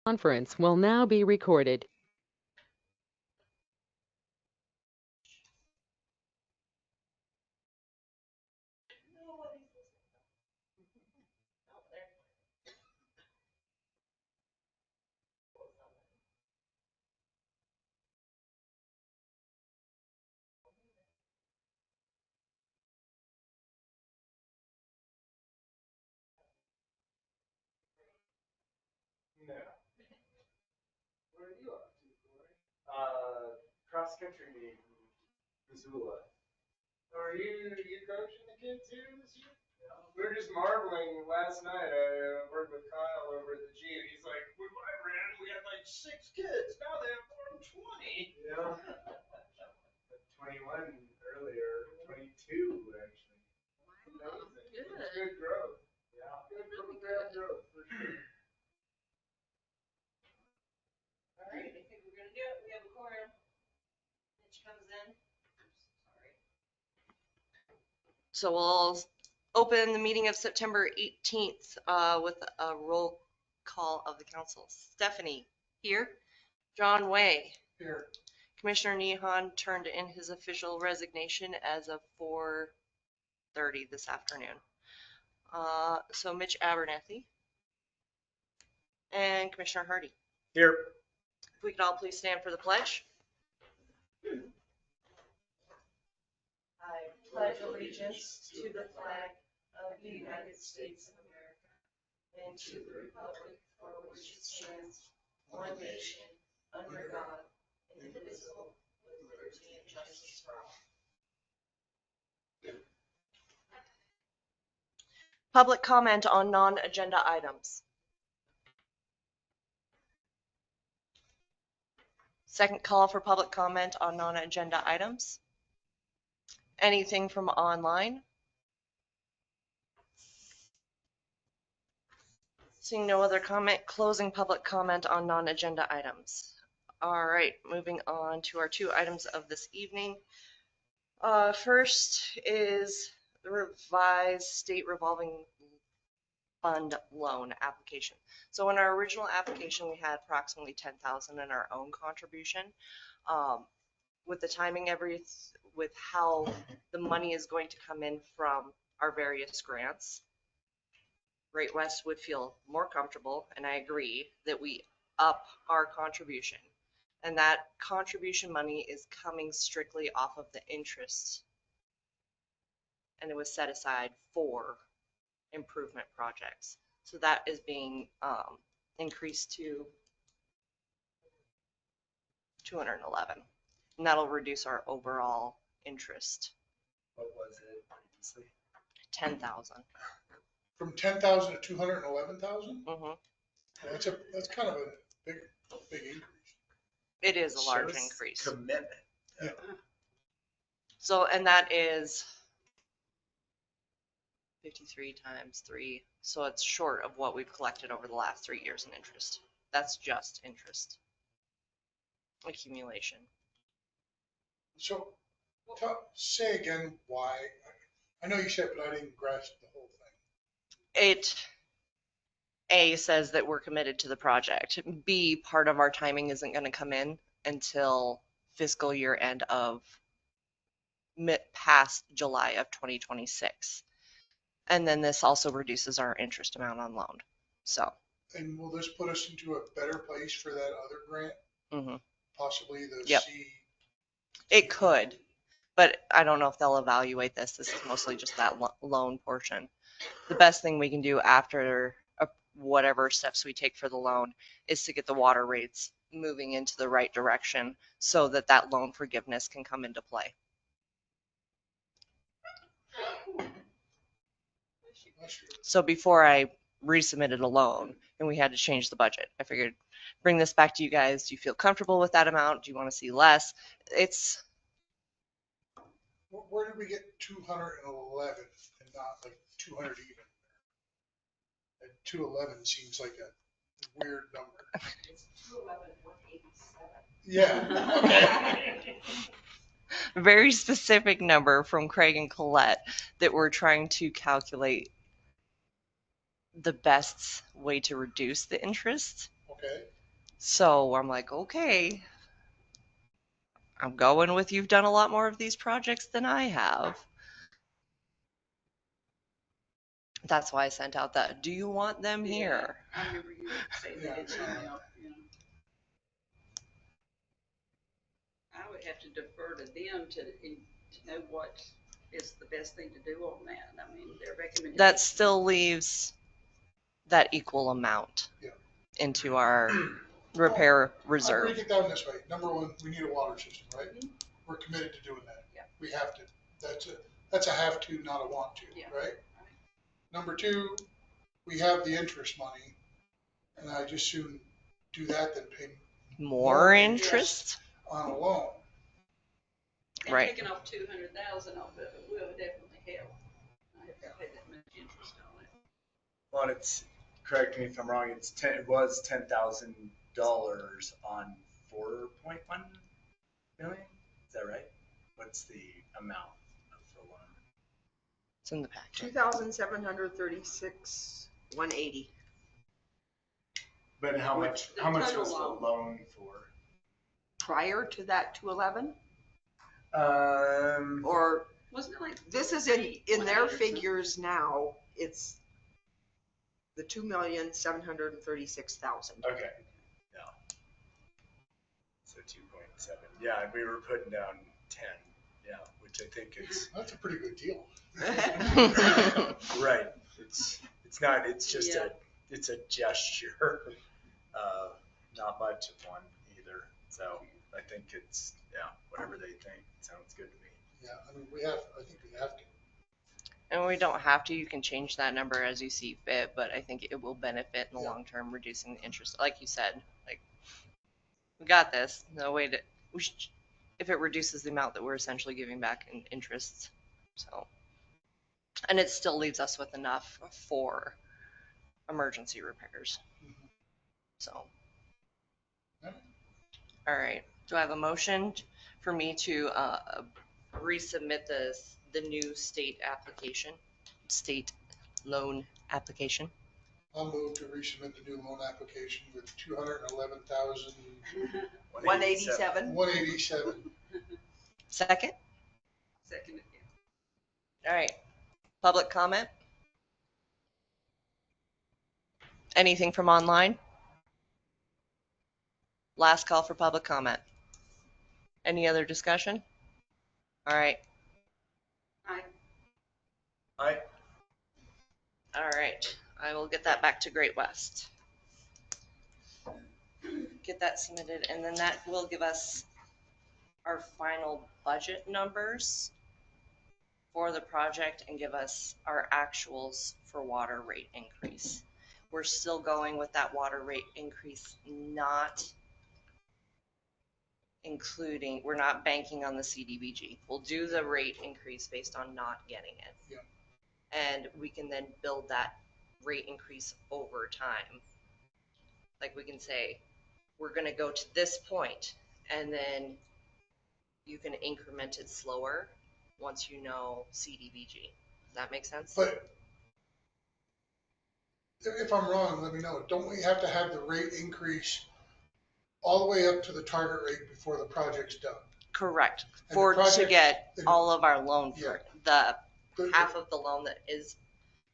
Conference will now be recorded. No. What are you up to, Corey? Cross country meet in Missoula. Are you coaching the kids here this year? Yeah. We were just marveling last night. I worked with Kyle over at the G, and he's like, "When I ran, we had like 6 kids. Now they have more than 20." Yeah. 21 earlier, 22 actually. Wow, good. It's good growth. Yeah. Good program growth for sure. All right, I think we're gonna do it. We have a quorum. Mitch comes in. Sorry. So we'll open the meeting of September 18th with a roll call of the council. Stephanie, here. John Way. Here. Commissioner Nehan turned in his official resignation as of 4:30 this afternoon. So Mitch Abernathy and Commissioner Hardy. Here. If we could all please stand for the pledge. I pledge allegiance to the flag of the United States of America and to the republic for which it stands, one nation, under God, indivisible, with liberty and justice for all. Public comment on non-agenda items. Second call for public comment on non-agenda items. Anything from online? Seeing no other comment, closing public comment on non-agenda items. All right, moving on to our 2 items of this evening. First is the revised state revolving fund loan application. So in our original application, we had approximately 10,000 in our own contribution. With the timing with how the money is going to come in from our various grants, Great West would feel more comfortable, and I agree, that we up our contribution. And that contribution money is coming strictly off of the interest. And it was set aside for improvement projects. So that is being increased to 211. And that'll reduce our overall interest. What was it previously? 10,000. From 10,000 to 211,000? Mm-hmm. That's kind of a big increase. It is a large increase. Commitment. Yeah. So, and that is 53 times 3. So it's short of what we've collected over the last 3 years in interest. That's just interest accumulation. So, say again why. I know you said, but I didn't grasp the whole thing. It A says that we're committed to the project. B, part of our timing isn't going to come in until fiscal year end of past July of 2026. And then this also reduces our interest amount on loan. So. And will this put us into a better place for that other grant? Mm-hmm. Possibly the Yep. C. It could, but I don't know if they'll evaluate this. This is mostly just that loan portion. The best thing we can do after whatever steps we take for the loan is to get the water rates moving into the right direction so that that loan forgiveness can come into play. So before I resubmitted a loan and we had to change the budget, I figured bring this back to you guys. Do you feel comfortable with that amount? Do you want to see less? It's. Where did we get 211 and not like 200 even? And 211 seems like a weird number. It's 211, 187. Yeah. Okay. A very specific number from Craig and Colette that we're trying to calculate the best way to reduce the interest. Okay. So I'm like, okay, I'm going with you've done a lot more of these projects than I have. That's why I sent out that, do you want them here? I remember you saying Yeah, that it's email, you know. I would have to defer to them to know what is the best thing to do on that. I mean, their recommendation. That still leaves that equal amount Yeah. into our repair I reserve. break it down this way. Number one, we need a water system, right? Mhm. We're committed to doing that. Yeah. We have to. That's a have to, not a want to, Yeah. right? Number two, we have the interest money, and I just soon do that than pay More interest? on a loan. And Right. taking off 200,000 off of it will definitely help. I have to pay that much interest on it. Well, it's, correct me if I'm wrong, it was $10,000 on 4.1 million? Is that right? What's the amount of the loan? It's in the packet. 2,736, 180. But how much The was total the loan. loan for? Prior to that 211, Um, or Wasn't it like? this is in their 180 or something? figures now, it's the 2,736,000. okay, yeah. So 2.7. Yeah, we were putting down 10. Yeah, which I think is That's a pretty good deal. right. It's not. It's just Yeah. it's a gesture. Not much of one either. So I think it's whatever they think sounds good to me. Yeah, I mean, I think we have to. And we don't have to, you can change that number as you see fit, but I think it will benefit in the Yeah. long term, reducing the interest. Like you said, like, we got this. No way to, if it reduces the amount that we're essentially giving back in interest. So, and it still leaves us with enough for emergency repairs. So, Yeah. all right. Do I have a motion for me to resubmit the new state loan application? Mm-hmm. I'll move to resubmit the new loan application with 187. 187. Second? Second, yeah. All right. Public comment? Anything from online? Last call for public comment. Any other discussion? All right. I All right. I will get that back to Great West. Get that submitted, and then that will give us our final budget numbers for the project and give us our actuals for water rate increase. We're still going with that water rate increase, not including, we're not banking on the CDBG. We'll do the rate increase based on not getting it. Yeah. And we can then build that rate increase over time. Like we can say, we're going to go to this point, and then you can increment it slower once you know CDBG. Does that make sense? But if I'm wrong, let me know. Don't we have to have the rate increase all the way up to the target rate before the project's done? Correct. And the For to project- get and- all of our loan for the The- half of the loan that is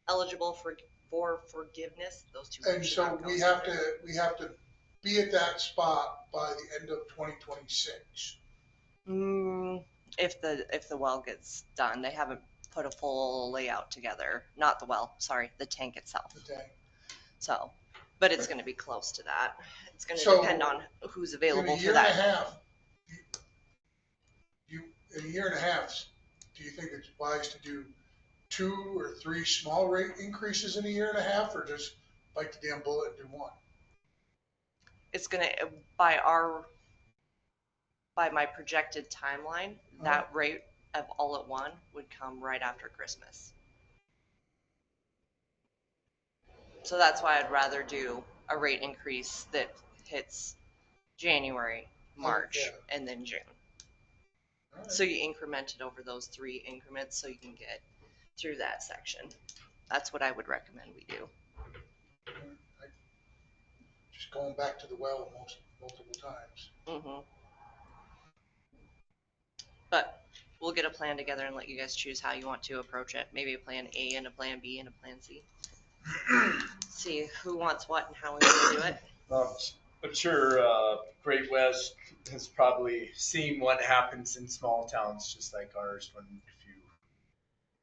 eligible for forgiveness, those two. And should so not go we have together. to be at that spot by the end of 2026. If the well gets done, they haven't put a full layout together. Not the well, sorry, the tank itself. The tank. So, but it's going to be close to that. It's going to So, depend on who's In available a for year and a that. half, in a year and a half, do you think it's wise to do 2 or 3 small rate increases in a year and a half, or just bite the damn bullet and do one? It's going to by my projected timeline, that rate of all at one would come right after Christmas. So that's why I'd rather do a rate increase that hits January, March, Yeah. and then June. All right. So you increment it over those 3 increments so you can get through that section. That's what I would recommend we do. I just going back to the well multiple times. Mhm. But we'll get a plan together and let you guys choose how you want to approach it. Maybe a plan A and a plan B and a plan C. See who wants what and how we want to do it. I'm sure Great West has probably seen what happens in small towns just like ours when if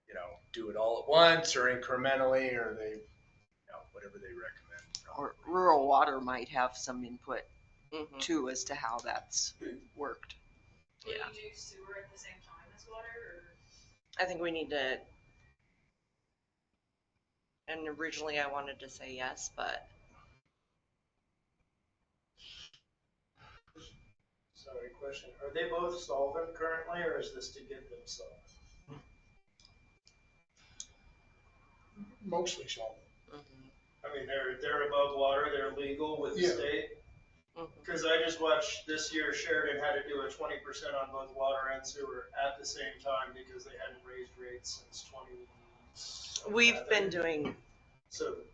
you know do it all at once or incrementally or they whatever they recommend. Or rural water might have some input Mhm. too as to how that's worked. Will Yeah. you do sewer at the same time as water, I think we need to. And originally I wanted to say yes, but Sorry, question. Are they both solvent currently, or is this to get them solvent? Mostly solvent. mhm. I mean, they're above water, they're legal with the Yeah. state? Mhm. Because I just watched this year Sheridan had to do a 20% on both water and sewer at the same time because they hadn't raised rates since 20. We've been doing So,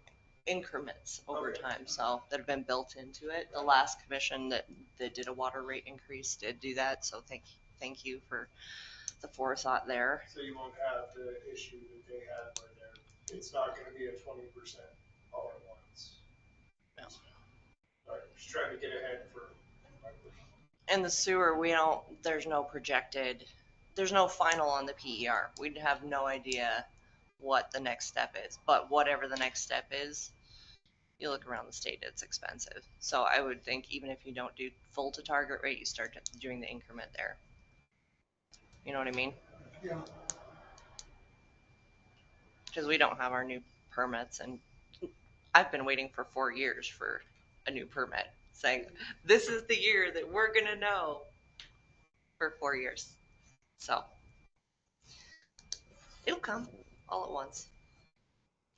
increments over Okay. time, so that have been built into it. The last commission that did a water rate increase did do that, so thank you for the forethought there. so you won't have the issue that they had where it's not gonna be a 20% all at once. No. All right, just trying to get ahead for my question. And the sewer, there's no final on the PER. We'd have no idea what the next step is, but whatever the next step is, you look around the state, it's expensive. So I would think even if you don't do full to target rate, you start doing the increment there. You know what I mean? Yeah. Because we don't have our new permits, and I've been waiting for 4 years for a new permit, saying this is the year that we're gonna know for 4 years. So it'll come all at once.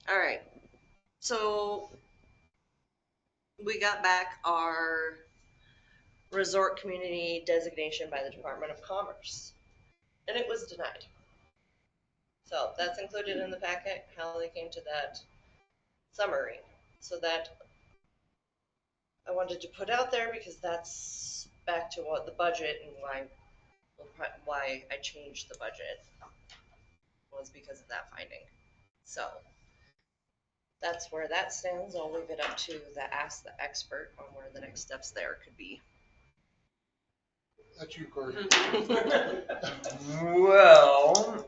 All right. So we got back our resort community designation by the Department of Commerce, and it was denied. So that's included in the packet, how they came to that summary. So that I wanted to put out there because that's back to what the budget and why I changed the budget was because of that finding. So that's where that stands. I'll leave it up to the ask the expert on where the next steps there could be. That's you, Corey. Well,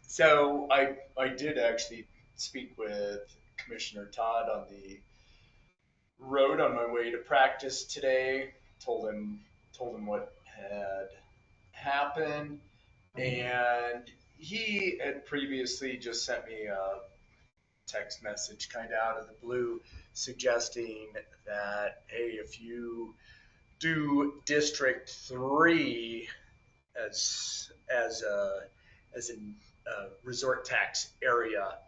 so I did actually speak with Commissioner Todd on the road on my way to practice today. Told him what had happened, and he had previously just sent me a text message kind of out of the blue suggesting that hey, if you do District 3 as a resort tax area,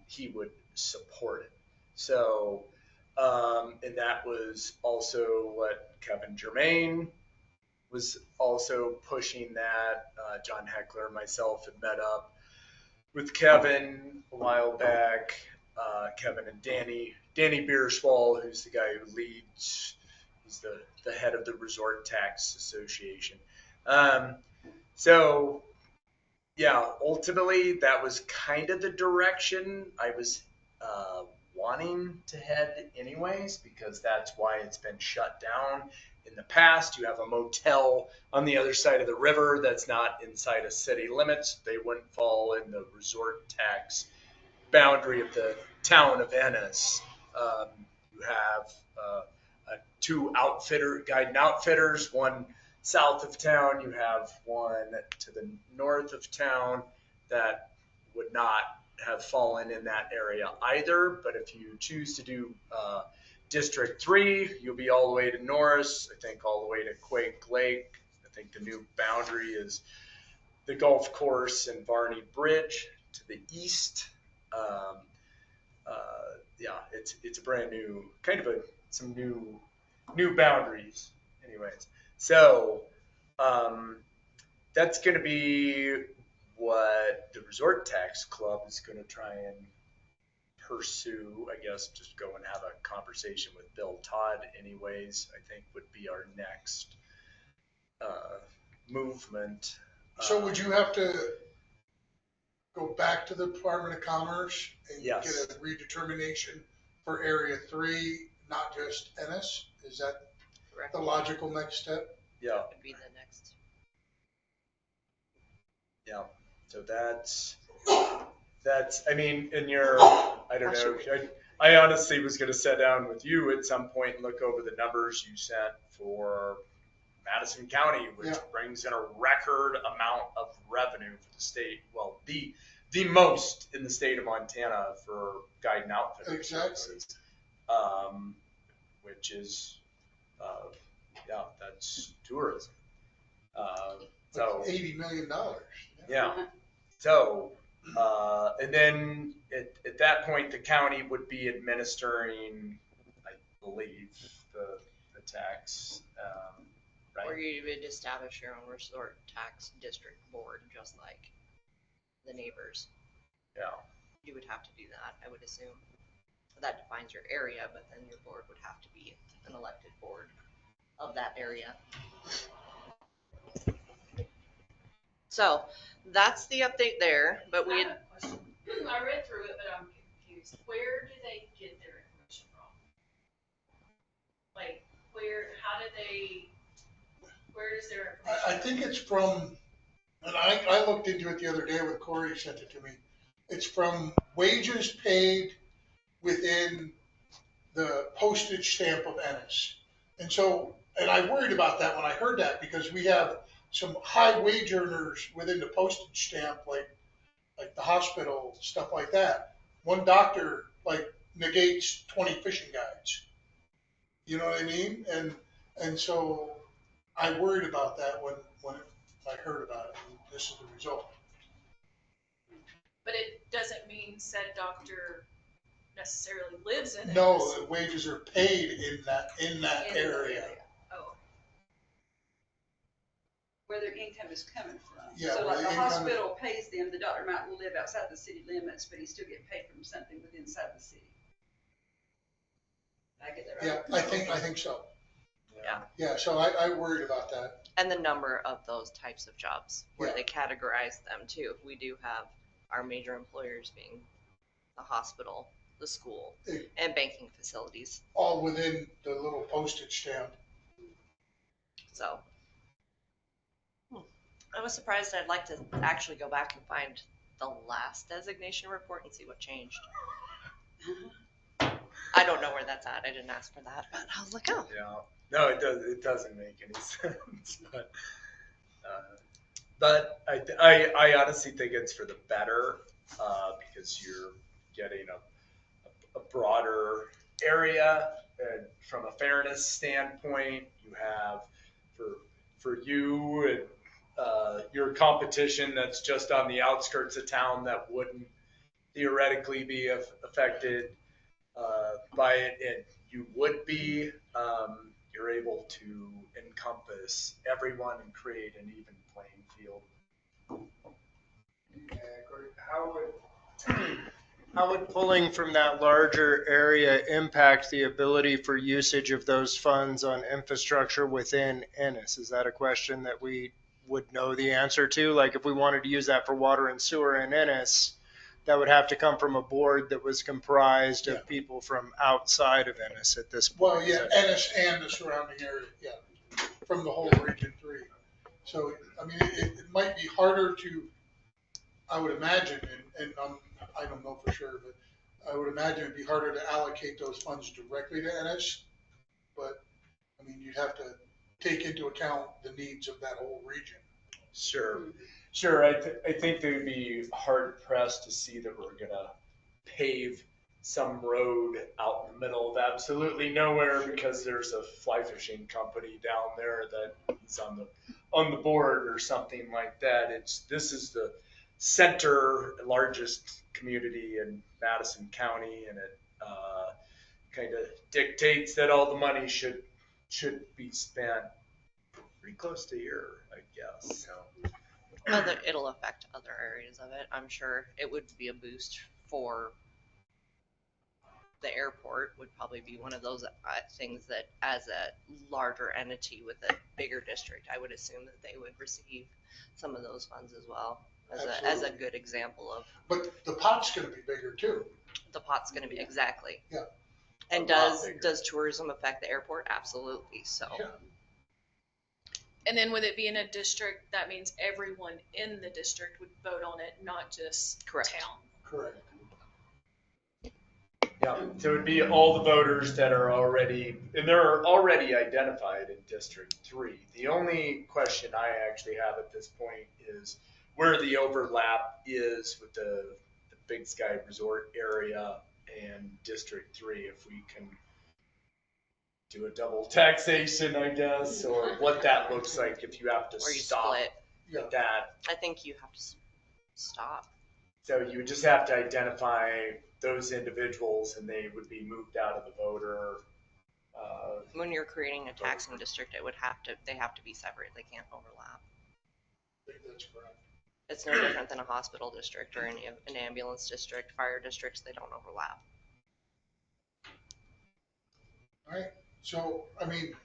he would support it. So, and that was also what Kevin Germain was also pushing that. John Heckler, myself had met up with Kevin a while back. Kevin and Danny Bierswall, who's the guy who leads, he's the head of the Resort Tax Association. So yeah, ultimately that was kind of the direction I was wanting to head anyways, because that's why it's been shut down in the past. You have a motel on the other side of the river that's not inside of city limits. They wouldn't fall in the resort tax boundary of the town of Ennis. You have two guide and outfitters, one south of town. You have one to the north of town that would not have fallen in that area either. But if you choose to do District 3, you'll be all the way to Norris, I think all the way to Quake Lake. I think the new boundary is the golf course and Varney Bridge to the east. Yeah, it's a brand new, kind of some new boundaries. Anyways, so that's going to be what the Resort Tax Club is going to try and pursue, I guess, just go and have a conversation with Bill Todd anyways, I think would be our next movement. So would you have to go back to the Department of Commerce and get Yes. a redetermination for Area 3, not just Ennis? Is that Correct. the logical next step? Yeah, Would be the next. yeah. So that's, I mean, in your, I don't know, I honestly was gonna sit down with you at some point and look over the numbers you sent for Madison County, which Yeah. brings in a record amount of revenue for the state. Well, the most in the state of Montana for guide and outfitter Exactly. services, which is, yeah, that's tourism. So Like $80 million. yeah. So, and then at that point, the county would be administering, I believe, the tax, Or right? you would establish your own resort tax district board, just like the neighbors. Yeah. You would have to do that, I would assume. That defines your area, but then your board would have to be an elected board of that area. So that's the update there, but we I had, have a question. I read through it, but I'm confused. Where do they get their information from? Like, how did where does their information? I think it's from, and I looked into it the other day when Corey sent it to me. It's from wages paid within the postage stamp of Ennis. And so, and I worried about that when I heard that because we have some high wage earners within the postage stamp, like the hospital, stuff like that. One doctor like negates 20 fishing guides. You know what I mean? And so I worried about that when I heard about it. And this is the result. But it doesn't mean said doctor necessarily lives in it. No, the wages are paid in that area. Oh, Where their income is coming from. Yeah, So where like the the income- hospital pays them, the doctor might live outside the city limits, but he's still getting paid from something within inside the city. Did I get that right? Yeah, I think so. yeah, Yeah, so I worried about that. and the number of those types of jobs where Yeah. they categorize them too. We do have our major employers being the hospital, the school, and banking facilities. All within the little postage stamp. So I was surprised. I'd like to actually go back and find the last designation report and see what changed. I don't know where that's at. I didn't ask for that, but I was like, oh. Yeah. No, it doesn't make any sense. But I honestly think it's for the better because you're getting a broader area, and from a fairness standpoint, you have for you and your competition that's just on the outskirts of town that wouldn't theoretically be affected by it, and you would be. You're able to encompass everyone and create an even playing field. Yeah, Corey, how would pulling from that larger area impact the ability for usage of those funds on infrastructure within Ennis? Is that a question that we would know the answer to? Like if we wanted to use that for water and sewer in Ennis, that would have to come from a board that was comprised of people from outside of Ennis at this point. Well, yeah, Ennis and the surrounding area, yeah, from the whole Region 3. So, I mean, it might be harder to, I would imagine, and I don't know for sure, but I would imagine it'd be harder to allocate those funds directly to Ennis. But, I mean, you'd have to take into account the needs of that whole region. Sure. I think they'd be hard pressed to see that we're gonna pave some road out in the middle of absolutely nowhere because there's a fly fishing company down there that is on the board or something like that. This is the center largest community in Madison County, and it kind of dictates that all the money should be spent pretty close to here, I guess. So. It'll affect other areas of it. I'm sure it would be a boost for the airport would probably be one of those things that, as a larger entity with a bigger district, I would assume that they would receive some of those funds as well, as a Absolutely. good example of But the pot's gonna be bigger too. the pot's going to be exactly. Yeah. And A lot bigger. does tourism affect the airport? Absolutely. So Yeah. And then with it being a district, that means everyone in the district would vote on it, not just Correct. town. Correct. Yeah, so it would be all the voters that are already, and they're already identified in District 3. The only question I actually have at this point is where the overlap is with the Big Sky Resort area and District 3, if we can do a double taxation, I guess, or what that looks like if you have to or you stop split. Yeah. that. I think you have to stop. So you would just have to identify those individuals and they would be moved out of the voter. When you're creating a taxing district, they have to be separate. They can't overlap. I think that's correct. It's no different than a hospital district or an ambulance district, fire districts. They don't overlap. All right. So, I mean,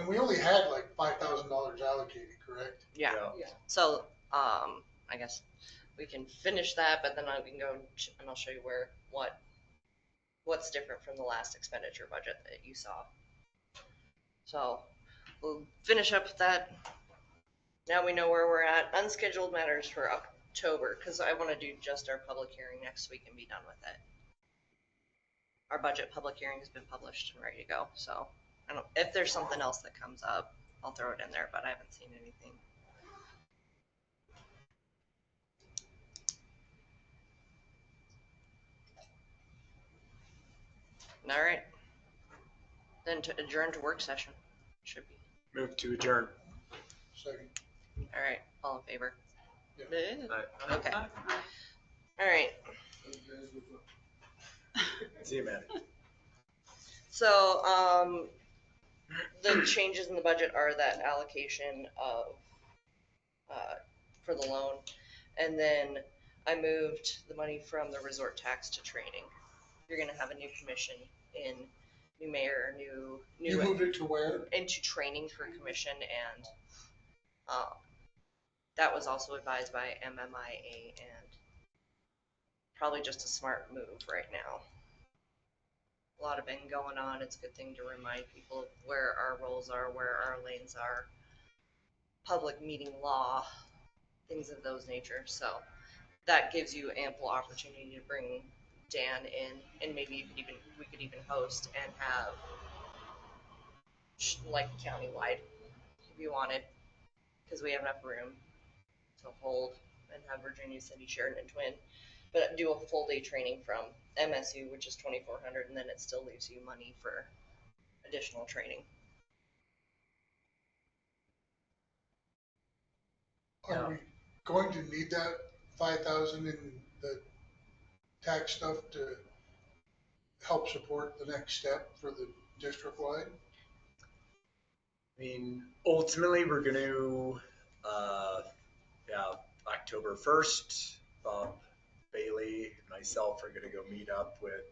we only had like $5,000 allocated, correct? Yeah. Yeah. So I guess we can finish that, but then we can go and I'll show you what's different from the last expenditure budget that you saw. So we'll finish up with that. Now we know where we're at. Unscheduled matters for October, because I want to do just our public hearing next week and be done with it. Our budget public hearing has been published and ready to go. So I don't, if there's something else that comes up, I'll throw it in there, but I haven't seen anything. All right. Then to adjourn to work session. Should be. Move to adjourn. Second. All right. All in favor? Yeah. Okay. All right. See you, man. So, the changes in the budget are that allocation of, for the loan. And then I moved the money from the resort tax to training. You're gonna have a new commission in new mayor, new You moved it to where? into training for commission, and that was also advised by MMIA, and probably just a smart move right now. A lot of been going on. It's a good thing to remind people of where our roles are, where our lanes are, public meeting law, things of those nature. So that gives you ample opportunity to bring Dan in, and maybe we could even host and have like countywide if you wanted, because we have enough room to hold and have Virginia City, Sheridan, and Twin, but do a full day training from MSU, which is 2,400, and then it still leaves you money for additional training. Are we going to need that 5,000 in the tax stuff to help support the next step for the district wide? I mean, ultimately, we're going to, October 1st, Bob Bailey and myself are going to go meet up with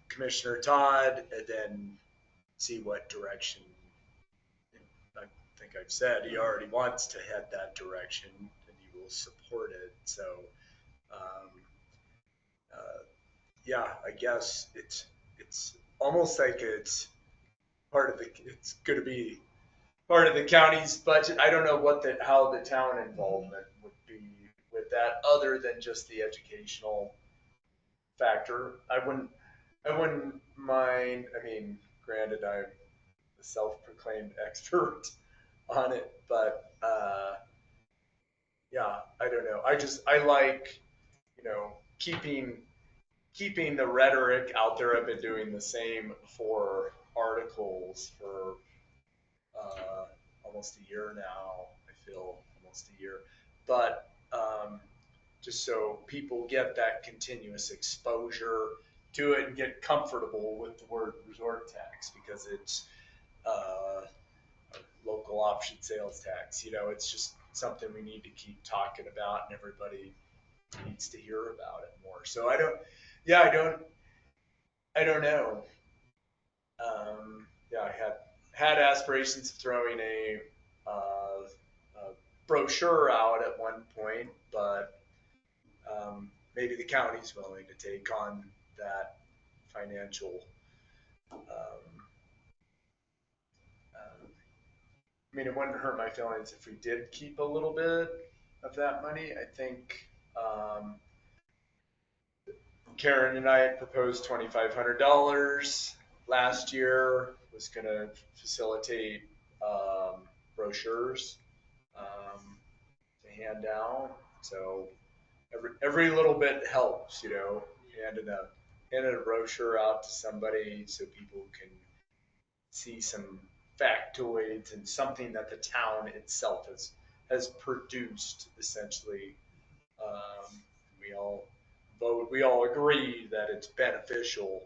Commissioner Todd and then see what direction. I think I've said he already wants to head that direction and he will support it. So, I guess it's almost like it's going to be part of the county's budget. I don't know how the town involvement would be with that, other than just the educational factor. I wouldn't mind. I mean, granted, I'm a self-proclaimed expert on it, but I don't know. I like, keeping the rhetoric out there. I've been doing the same for articles for almost a year now. I feel almost a year, but just so people get that continuous exposure to it and get comfortable with the word resort tax, because it's a local option sales tax. It's just something we need to keep talking about, and everybody needs to hear about it more. So Yeah, I don't know. Yeah, I had aspirations of throwing a brochure out at one point, but maybe the county's willing to take on that financial. I mean, it wouldn't hurt my feelings if we did keep a little bit of that money. I think Karen and I had proposed $2,500 last year. Was going to facilitate brochures to hand out. So every little bit helps, you know. Handing a brochure out to somebody so people can see some factoids and something that the town itself has produced essentially. We all agree that it's beneficial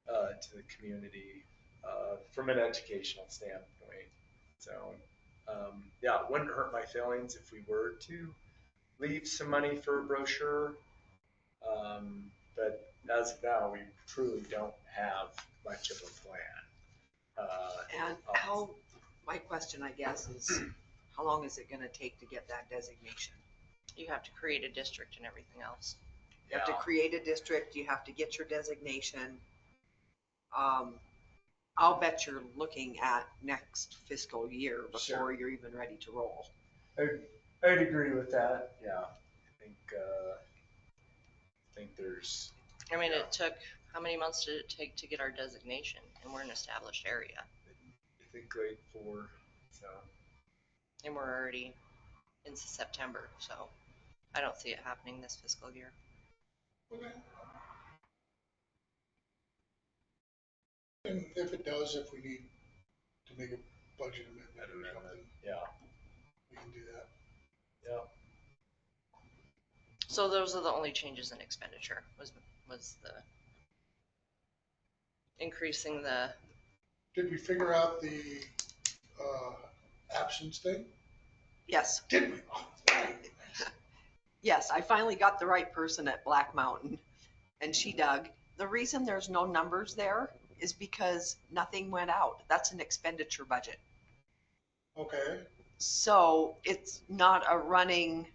to the community from an educational standpoint. So yeah, it wouldn't hurt my feelings if we were to leave some money for a brochure. But as of now, we truly don't have much of a plan. And my question, I guess, is how long is it gonna take to get that designation? You have to create a district and everything else. You have to create a district, you have to get your designation. I'll bet you're looking at next fiscal year before Sure. you're even ready to roll. I'd agree with that. Yeah, I think there's. I mean, Yeah. it took, how many months did it take to get our designation? And we're an established area. I think grade 4. So. And we're already into September, so I don't see it happening this fiscal year. Okay. And if it does, if we need to make a budget amendment or something, Yeah. we can do that. Yeah. So those are the only changes in expenditure was the increasing the, Did we figure out the absence thing? Yes, Did we? Oh, yes, I finally got the right person at Black Mountain, and she dug. The reason there's no numbers there is because nothing went out. That's an expenditure budget. okay. So it's not a running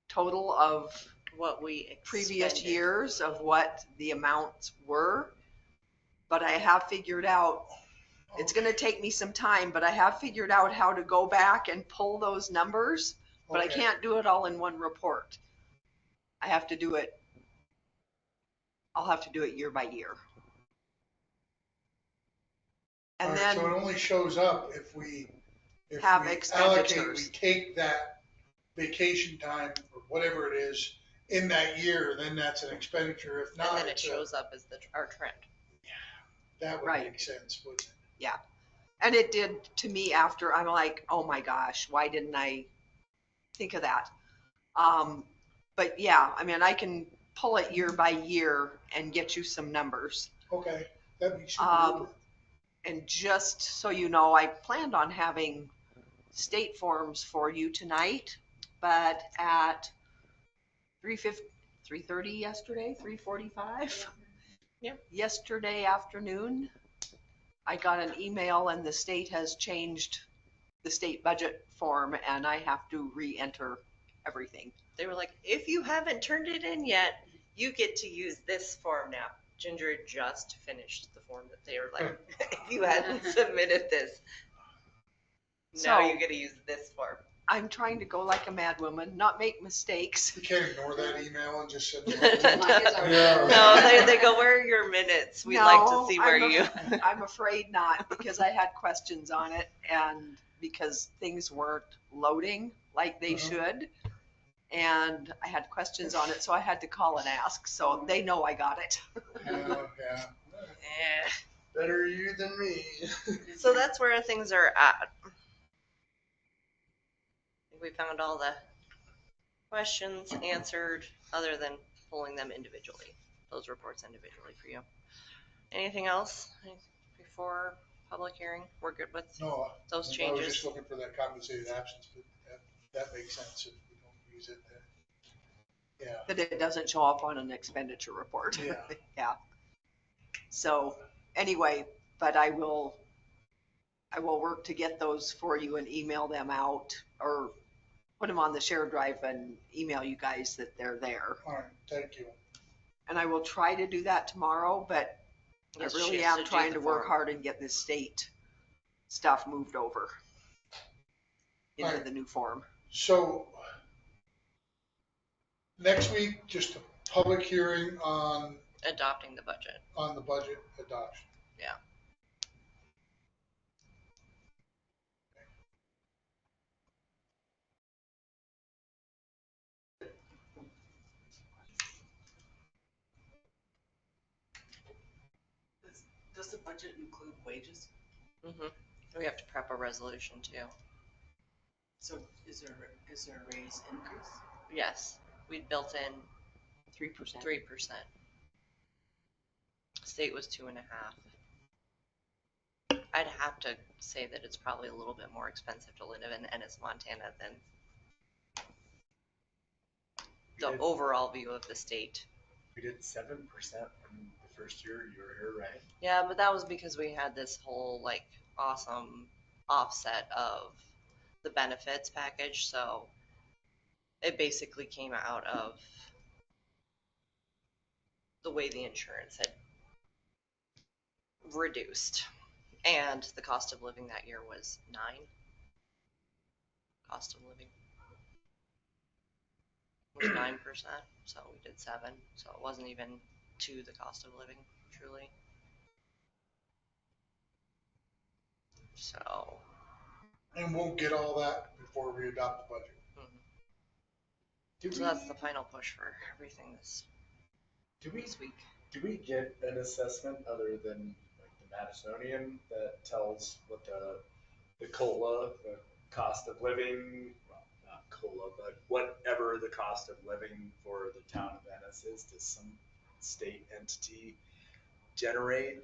total of what we previous expended. years of what the amounts were. But I have figured out, it's gonna take me some time, but I have figured out how to go back and pull those numbers, but I Okay. can't do it all in one report. I have to do it, I'll have to do it year by year. And All right, then so it only shows up if we have allocate, expenditures. we take that vacation time or whatever it is in that year, then that's an expenditure. If not, And then it it's shows up as our trend. that would Right. make sense, wouldn't it? And it did to me after, I'm like, oh my gosh, why didn't I think of that? But yeah, I mean, I can pull it year by year and get you some numbers. Okay, that'd be super Um, duper. And just so you know, I planned on having state forms for you tonight, but at 3:30 yesterday, 3:45. Yeah. Yesterday afternoon, I got an email and the state has changed the state budget form and I have to re-enter everything. They were like, if you haven't turned it in yet, you get to use this form now. Ginger just finished the form that they were like, if you hadn't submitted this, now So- you get to use this form. I'm trying to go like a mad woman, not make mistakes. You can't ignore that email and just send No, it. they go, where are your minutes? We'd like to No, see where you. I'm afraid not, because I had questions on it and because things weren't loading like they should. And I had questions on it, so I had to call and ask. So they know I got it. Yeah. Eh. Better you than me. So that's where things are at. I think we found all the questions answered, other than pulling them individually, those reports individually for you. Anything else before public hearing? We're good with No, those I was changes? just looking for that compensated absence, but that makes sense if we don't use it then. Yeah. that it doesn't show up on an expenditure report. Yeah. Yeah. So anyway, but I will work to get those for you and email them out, or put them on the shared drive and email you guys that they're there. All right, thank you. And I will try to do that tomorrow, but Yes, I she really has am to do trying the to work form. hard and get this state stuff moved over into Alright. the new form. So next week, just a public hearing on Adopting the budget. the budget adoption. Yeah. Does the budget include wages? We have to prep a resolution too. So is there a raise increase? Yes, we built in 3%. 3%. State was 2.5%. I'd have to say that it's probably a little bit more expensive to live in Ennis, Montana than the overall view of the state. We did 7% in the first year you were here, right? Yeah, but that was because we had this whole like awesome offset of the benefits package. So it basically came out of the way the insurance had reduced. And the cost of living that year was 9. Cost of living was 9%. So we did 7. So it wasn't even to the cost of living, truly. So. And we'll get all that before we adopt the budget. So that's the final push for everything this week. Do we get an assessment other than like the Madisonian that tells what the COLA, the cost of living, well, not COLA, but whatever the cost of living for the town of Ennis is? Does some state entity generate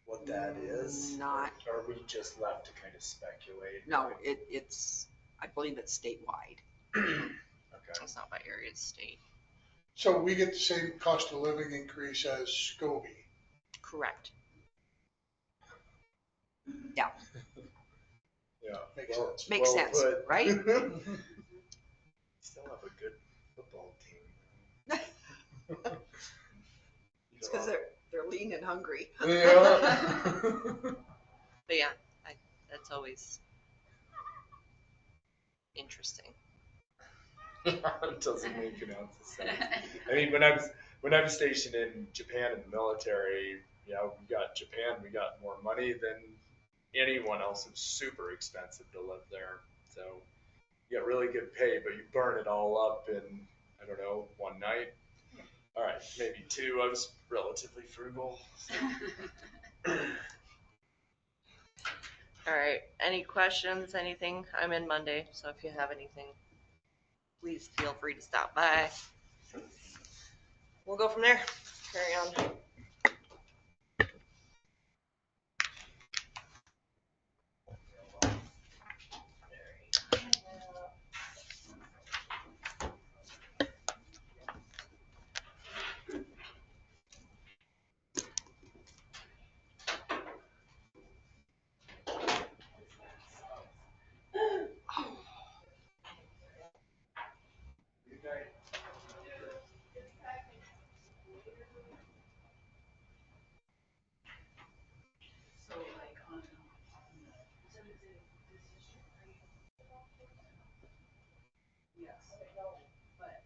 what that is? Not. Or are we just left to kind of speculate? No, it's, I believe it's statewide. Okay. It's not by area, it's state. So we get the same cost of living increase as Scobie. Correct. Yeah. Yeah. Makes sense. Makes sense, put. right? Still have a good football team. It's because they're lean and hungry. Yeah. But yeah, that's always interesting. It doesn't make an ounce of sense. I mean, when I was stationed in Japan in the military, you know, we got Japan, we got more money than anyone else. It was super expensive to live there. So you got really good pay, but you burn it all up in, I don't know, one night. All right, maybe 2. I was relatively frugal. So. All right. Any questions? Anything? I'm in Monday, so if you have anything, please feel free to stop by. We'll go from there. Carry on. So like on, yes, but,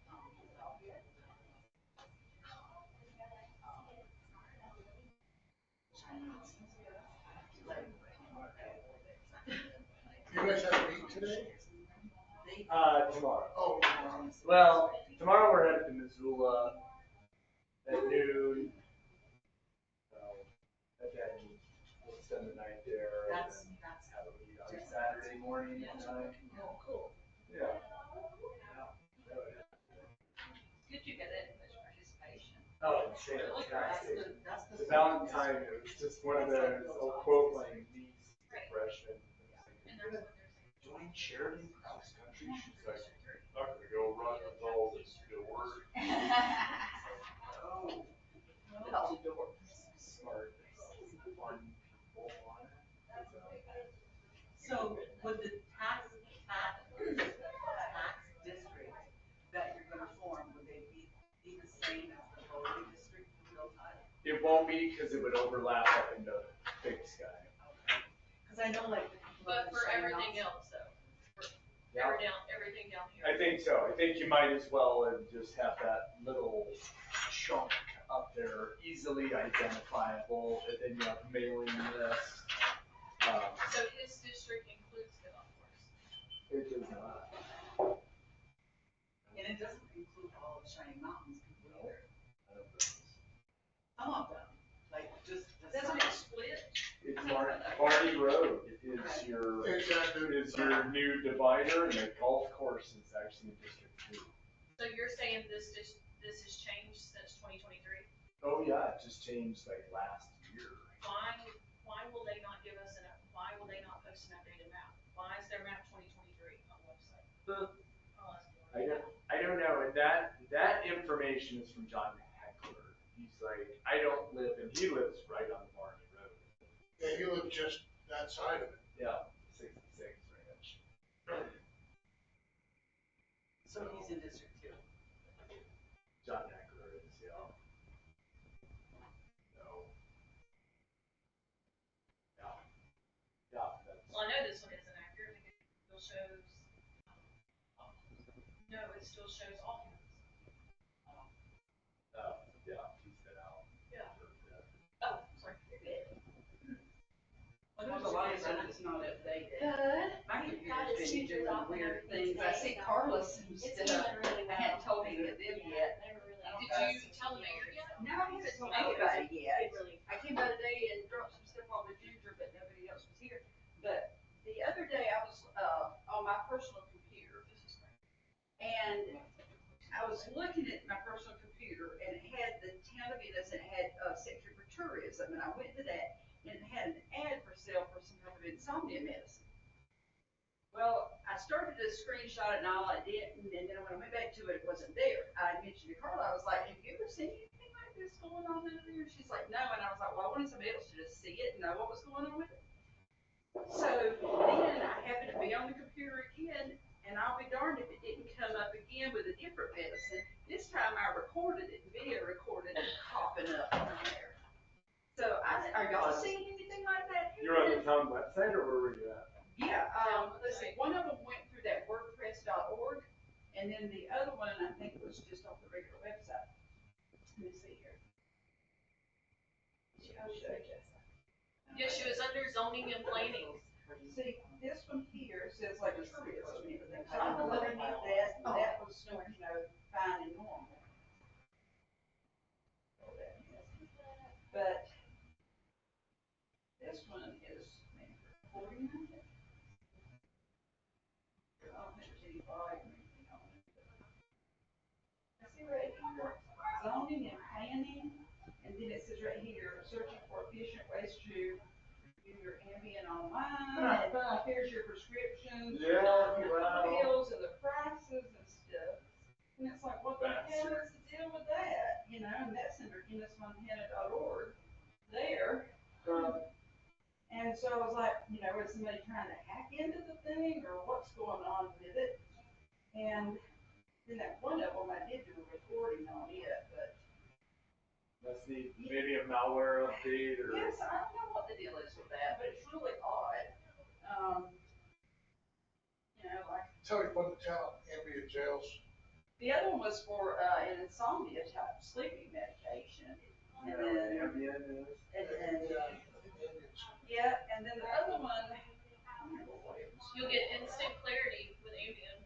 You guys have a meeting today? Tomorrow. Oh, Well, tomorrow we're headed to Missoula at noon. So, and then we'll spend the night there and that's, then have a meet on Saturday morning at 9. oh, cool. Yeah. Did you get that much participation? Oh, it's fantastic. The Valentine, it was just one of the old quote line niece freshman. Join Sheridan cross country. She's like, Not gonna go run with all this doors. Oh, No. the door. Smart, fun people on it. So would the tax district that you're gonna form, would they be the same as the voting district in real time? It won't be because it would overlap up into Big Sky. Cause I know like. But for everything else though, for everything down here. I think so. I think you might as well just have that little chunk up there, easily identifiable, and then you have mailing list. So his district includes the golf course. It does not. And it doesn't include all of Shining Mountains people either. Some of them, like just. Doesn't it split? It's Marty Road is your new divider, and the golf course is actually in District 2. So you're saying this has changed since 2023? Oh yeah, it just changed like last year. Why will they not give us why will they not post an updated map? Why is their map 2023 on the website? I don't know, and that information is from John Heckler. He's like, I don't live, and he lives right on the Marty Road. Yeah, you live just that side of it. Yeah, 66 ranch. So he's in District 2. John Heckler is, yeah. No. Yeah. Yeah, that's. Well, I know this one isn't accurate because it still shows. No, it still shows all units. Yeah, he's been out. Yeah. Oh, sorry. You're good. Well, there's a lot of stuff that's not updated. Good. My computer's been doing weird things. I see Carlos and stuff. I hadn't told any of them yet. Did you tell the mayor yet? No, I haven't told anybody yet. I came by today and dropped some stuff off with Ginger, but nobody else was here. But the other day I was, on my personal computer. And I was looking at my personal computer and it had the town of Ennis and it had a section for tourism. And I went to that and it had an ad for sale for some type of insomnia medicine. Well, I started to screenshot it and all, I didn't, and then when I went back to it, it wasn't there. I mentioned to Carla, I was like, have you ever seen anything like this going on over there? She's like, no, and I was like, well, I wanted somebody else to just see it and know what was going on with it. So then I happened to be on the computer again, and I'll be darned if it didn't come up again with a different medicine. This time I recorded it, video recorded it popping up on there. So are y'all seeing anything like that? You're on the town website, or where were you at? Yeah, let's see, one of them went through that WordPress.org, and then the other one, I think, was just off the regular website. Let me see here. I'll show you. Yeah, she was under zoning and planning. See, this one here says like tourism and everything, so I'm looking at that was, fine and normal. But this one is maybe recording it. I don't think there's any volume or anything on it. I see right here, zoning and planning, and then it says right here, searching for efficient ways to do your Ambien online, and here's your prescriptions, Yeah, your wow. pills and the prices and stuff. And it's like, what the hell is the deal with that? And that's under EnnisMontana.org there. And so I was like, is somebody trying to hack into the thing or what's going on with it? And then that one of them, I did do a recording on it, but. Must need maybe a malware update or. Yes, I don't know what the deal is with that, but it's really odd. Like. Tell me what to tell ambient jails. The other one was for an insomnia type sleeping medication. And then, Ambien is? yeah, and then the other one, You'll get instant clarity with Ambien.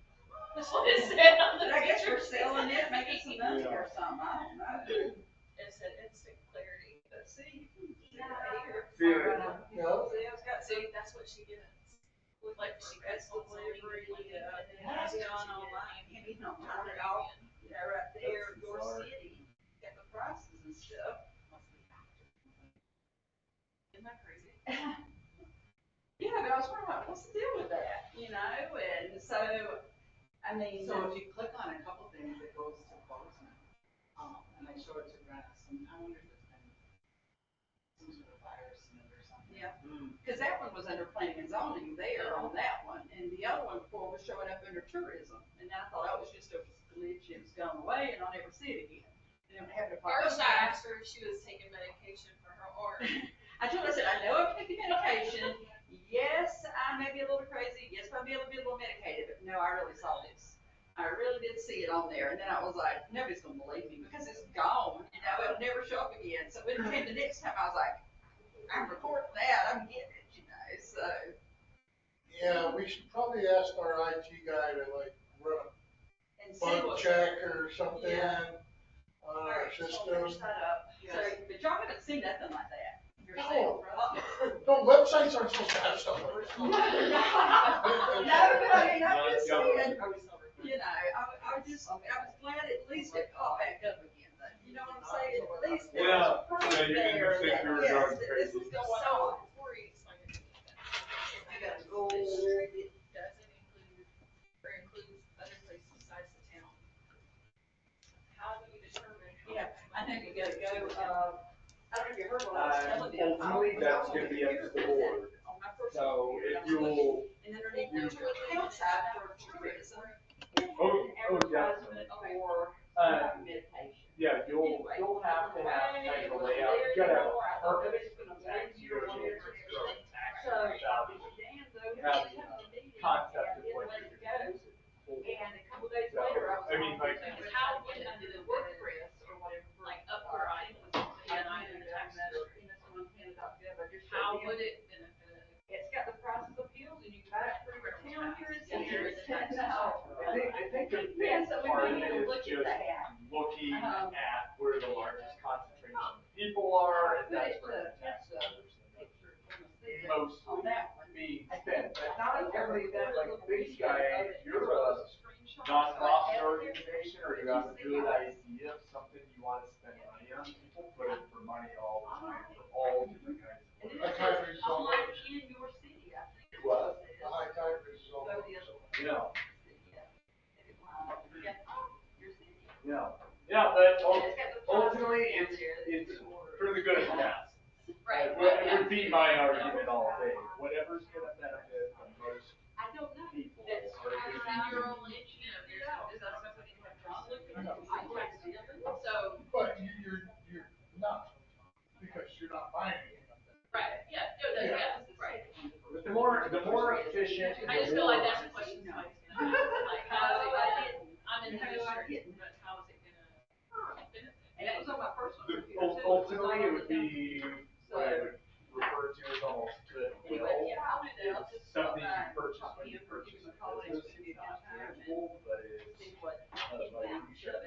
That's what it said on the but I guess we're picture. selling it, making some money or something, I don't know. It said instant clarity. But see, you can get it here. Feel it. No. See, it's got See, that's what she gets. Like she gets on zoning and planning, and then That's she gone gets online, Ambien. you know, turn it off, right there, your city, get the prices and stuff. Isn't that crazy? Yeah, but I was wondering, what's the deal with that, and so I mean, So if you click on a couple things, it goes to Bozeman, and they show it to Rennis, and I wonder if it's been some sort of virus in it or something. yeah, because that one was under planning and zoning there on that one, and the other one before was showing up under tourism, and I thought that was just a glitch, it was gone away, and I'll never see it again. And I'm having to First, I asked her if she was taking medication for her heart. I told her, I said, I know I'm taking medication. Yes, I may be a little crazy. Yes, I may be a little medicated, but no, I really saw this. I really did see it on there. And then I was like, nobody's going to believe me because it's gone. You know, it'll never show up again. So when it came the next time, I was like, I'm recording that. I'm getting it, you know. So. Yeah, we should probably ask our IT guy to like run And a see bug what. check or something Yeah. on our system. Set up. So, but y'all haven't seen nothing like that. No, no, websites aren't supposed to have stuff like that. No, but I mean, I'm just saying, you know, I was glad at least it got back up again, though. You know what I'm saying? At least there was proof Yeah, you can there just think that, you were yes, drunk that this was going on. Corey explained it to me. I got to go. It doesn't include, or includes other places besides the town. How do we determine? Yeah, I think you gotta go, I don't know if you heard what I was telling you. Ultimately, that's gonna be up to the board. On my first So computer, if you'll, and then underneath the outside for tourism. oh, Advertisement definitely. for Yeah, medication. you'll have to have kind of a layout, you gotta have a purpose for the tax, you gotta have concept of what you're gonna use it for. And a couple days later, I was. I mean, like, How would it under be the WordPress or whatever. like upgrade? How would it benefit? It's got the prices of pills and you can buy it for your town here in Cedar. I think the Yeah, big so we part of need it to is look at just that. looking at where the largest concentration of people are, and that's where the tax dollars most On that one. being spent. But not only that, like Big Sky, if you're a nonprofit organization or you have a good idea of something you want to spend money on, people put in for money all the time for all different kinds of work. High tide result. In your city, I think. What? The high tide result. Yeah. Your city. Yeah, but ultimately, it's for the good of the mass. Right. It would be my argument all day. Whatever's gonna benefit the most I don't know. people. That's or kind if of you- your own issue. Is that something you have John look at? So. But you're not, because you're not buying anything up there. Right, yeah, no, yeah, right. The more efficient. I just feel like that's a question somebody's gonna have, like, how is it gonna, I'm in the district, but how is it gonna benefit? And that was on my first one. Ultimately, it would be what I would refer to as almost good will. Something you purchase when you purchase a business, it's not tangible, but it's like you should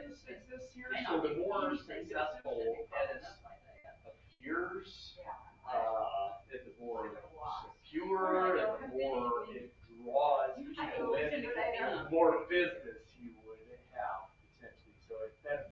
this year. So the more successful